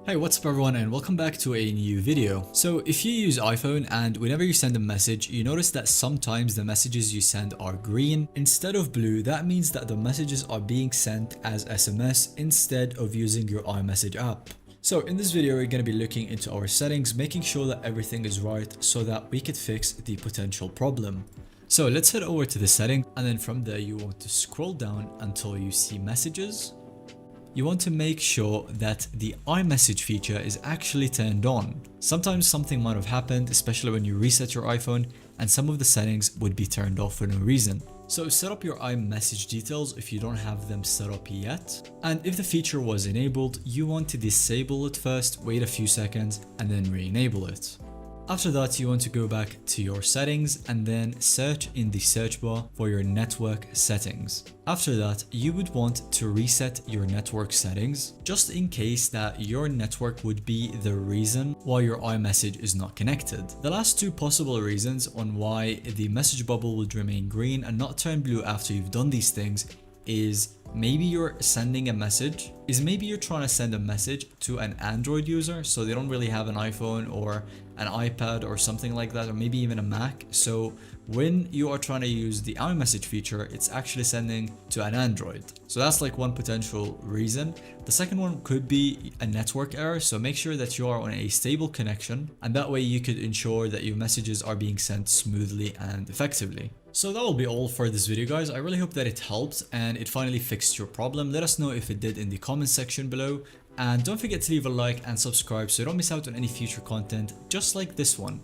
Hey, what's up everyone and welcome back to a new video. So if you use iPhone and whenever you send a message, you notice that sometimes the messages you send are green instead of blue. That means that the messages are being sent as SMS instead of using your iMessage app. So in this video, we're going to be looking into our settings, making sure that everything is right so that we could fix the potential problem. So let's head over to the setting, and then from there you want to scroll down until you see messages. You want to make sure that the iMessage feature is actually turned on. Sometimes something might have happened, especially when you reset your iPhone, and some of the settings would be turned off for no reason. So set up your iMessage details if you don't have them set up yet. And if the feature was enabled, you want to disable it first, wait a few seconds, and then re-enable it. After that, you want to go back to your settings and then search in the search bar for your network settings. After that, you would want to reset your network settings just in case that your network would be the reason why your iMessage is not connected. The last two possible reasons on why the message bubble would remain green and not turn blue after you've done these things is maybe you're sending a message, maybe you're trying to send a message to an Android user, so they don't really have an iPhone or an iPad or something like that, or maybe even a Mac. So when you are trying to use the iMessage feature, it's actually sending to an Android. So that's like one potential reason. The second one could be a network error, so make sure that you are on a stable connection, and that way you could ensure that your messages are being sent smoothly and effectively. So that will be all for this video, guys. I really hope that it helped and it finally fixed your problem. Let us know if it did in the comment section below, and don't forget to leave a like and subscribe so you don't miss out on any future content just like this one.